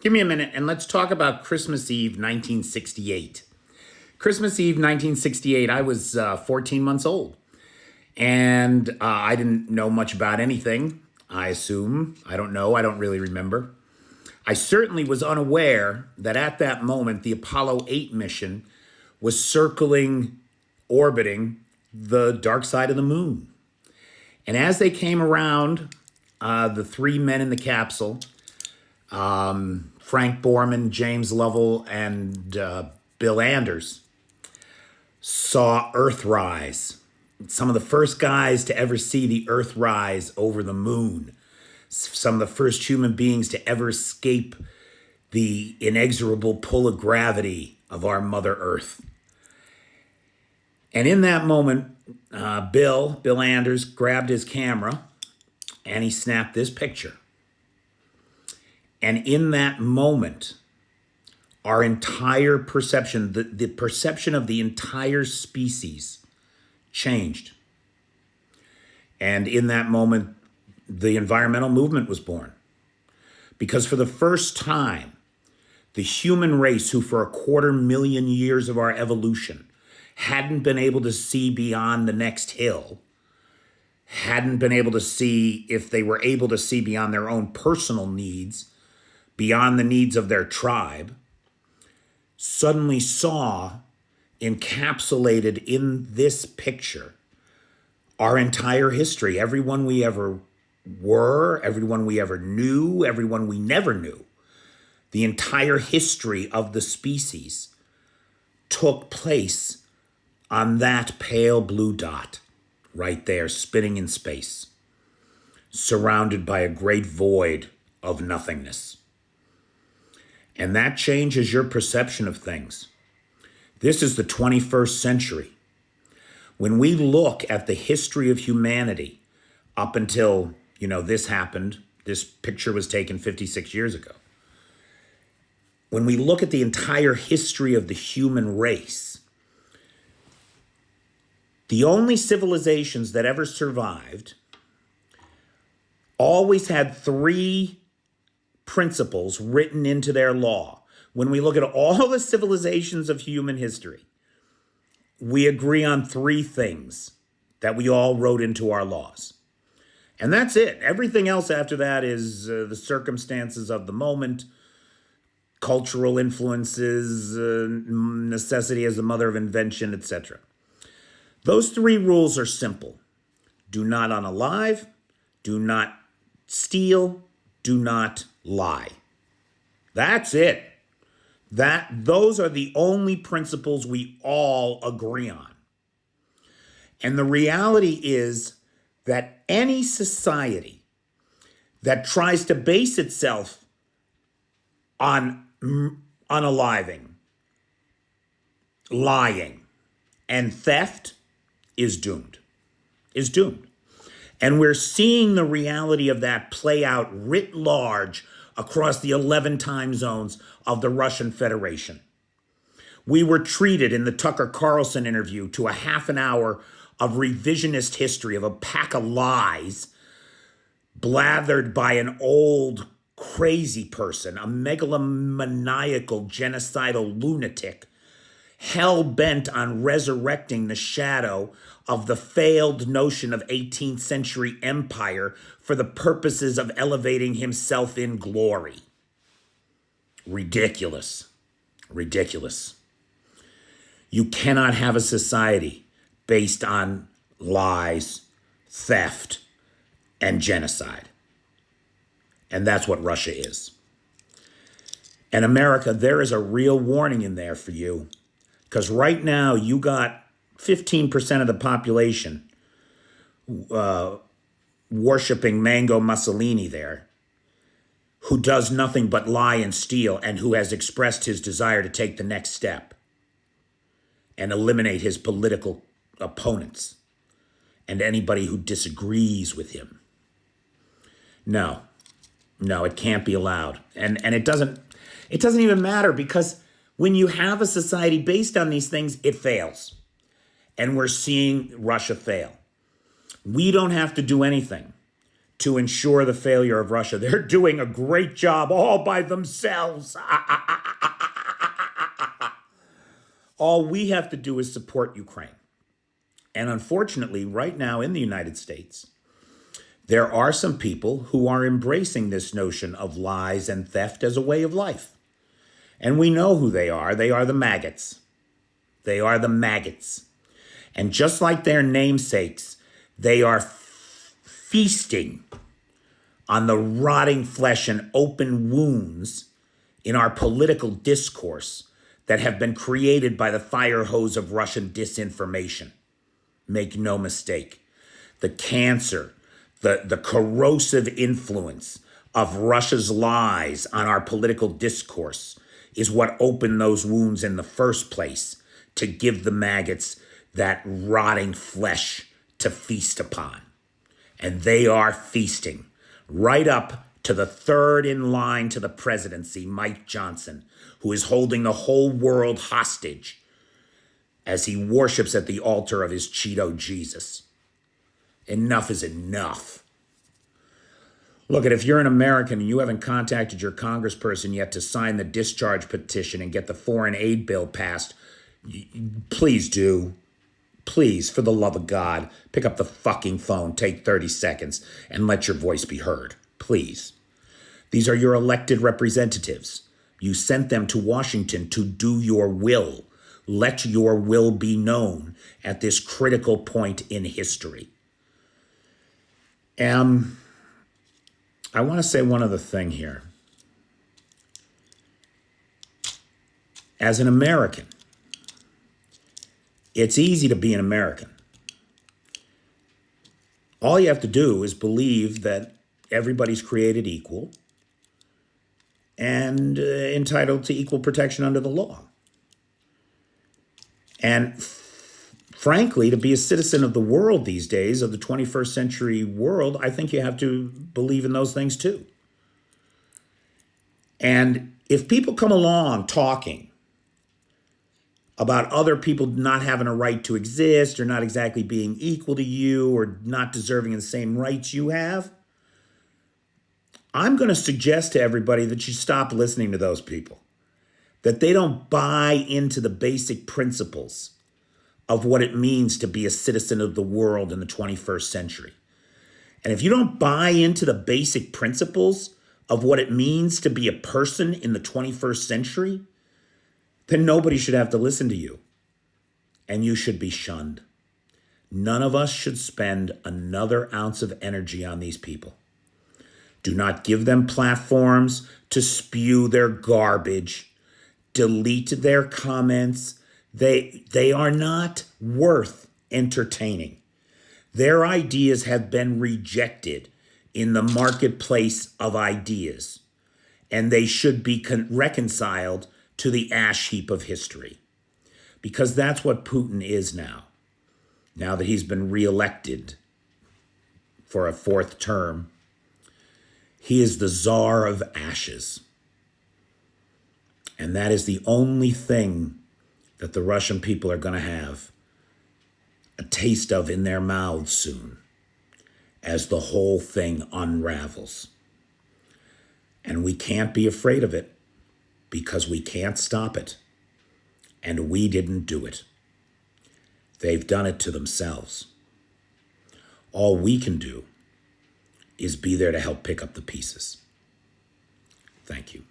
Give me a minute and let's talk about Christmas Eve 1968. Christmas Eve 1968, I was 14 months old. And I didn't know much about anything, I assume. I don't know. I don't really remember. I certainly was unaware that at that moment, the Apollo 8 mission was circling, orbiting the dark side of the moon. And as they came around, the three men in the capsule, Frank Borman, James Lovell, and Bill Anders, saw Earth rise. Some of the first guys to ever see the Earth rise over the moon. Some of the first human beings to ever escape the inexorable pull of gravity of our Mother Earth. And in that moment, Bill Anders grabbed his camera and he snapped this picture. And in that moment, our entire perception, the perception of the entire species changed. And in that moment, the environmental movement was born. Because for the first time, the human race, who for 250,000 years of our evolution hadn't been able to see beyond the next hill, hadn't been able to see, if they were able to see beyond their own personal needs, beyond the needs of their tribe, suddenly saw encapsulated in this picture our entire history, everyone we ever were, everyone we ever knew, everyone we never knew. The entire history of the species took place on that pale blue dot right there, spinning in space, surrounded by a great void of nothingness. And that changes your perception of things. This is the 21st century. When we look at the history of humanity up until, this happened, this picture was taken 56 years ago. When we look at the entire history of the human race, the only civilizations that ever survived always had three principles written into their law. When we look at all the civilizations of human history, we agree on three things that we all wrote into our laws. And that's it. Everything else after that is the circumstances of the moment, cultural influences, necessity as the mother of invention, etc. Those three rules are simple. Do not unalive, do not steal, do not lie. That's it. Those are the only principles we all agree on. And the reality is that any society that tries to base itself on unaliving, lying, and theft is doomed. And we're seeing the reality of that play out writ large across the 11 time zones of the Russian Federation. We were treated in the Tucker Carlson interview to a half an hour of revisionist history of a pack of lies blathered by an old crazy person, a megalomaniacal genocidal lunatic, hell-bent on resurrecting the shadow of the failed notion of 18th century empire for the purposes of elevating himself in glory. Ridiculous. You cannot have a society based on lies, theft, and genocide. And that's what Russia is. And America, there is a real warning in there for you. Because right now, you got 15% of the population worshiping Mango Mussolini there, who does nothing but lie and steal, and who has expressed his desire to take the next step and eliminate his political opponents and anybody who disagrees with him. No, it can't be allowed. And it doesn't even matter, because when you have a society based on these things, it fails. And we're seeing Russia fail. We don't have to do anything to ensure the failure of Russia. They're doing a great job all by themselves. All we have to do is support Ukraine. And unfortunately, right now in the United States, there are some people who are embracing this notion of lies and theft as a way of life. And we know who they are. They are the maggots. They are the maggots. And just like their namesakes, they are feasting on the rotting flesh and open wounds in our political discourse that have been created by the fire hose of Russian disinformation. Make no mistake. The cancer, the corrosive influence of Russia's lies on our political discourse is what opened those wounds in the first place to give the maggots that rotting flesh to feast upon. And they are feasting right up to the third in line to the presidency, Mike Johnson, who is holding the whole world hostage as he worships at the altar of his Cheeto Jesus. Enough is enough. Look, if you're an American and you haven't contacted your congressperson yet to sign the discharge petition and get the foreign aid bill passed, please do. Please, for the love of God, pick up the fucking phone, take 30 seconds, and let your voice be heard. Please. These are your elected representatives. You sent them to Washington to do your will. Let your will be known at this critical point in history. I want to say one other thing here. As an American, it's easy to be an American. All you have to do is believe that everybody's created equal and entitled to equal protection under the law. And frankly, to be a citizen of the world these days, of the 21st century world, I think you have to believe in those things too. And if people come along talking about other people not having a right to exist or not exactly being equal to you or not deserving of the same rights you have, I'm going to suggest to everybody that you stop listening to those people, that they don't buy into the basic principles of what it means to be a citizen of the world in the 21st century. And if you don't buy into the basic principles of what it means to be a person in the 21st century, then nobody should have to listen to you, and you should be shunned. None of us should spend another ounce of energy on these people. Do not give them platforms to spew their garbage. Delete their comments. They are not worth entertaining. Their ideas have been rejected in the marketplace of ideas, and they should be reconciled to the ash heap of history, because that's what Putin is now that he's been reelected for a fourth term. He is the czar of ashes. And that is the only thing that the Russian people are going to have a taste of in their mouths soon, as the whole thing unravels. And we can't be afraid of it, because we can't stop it. And we didn't do it. They've done it to themselves. All we can do is be there to help pick up the pieces. Thank you.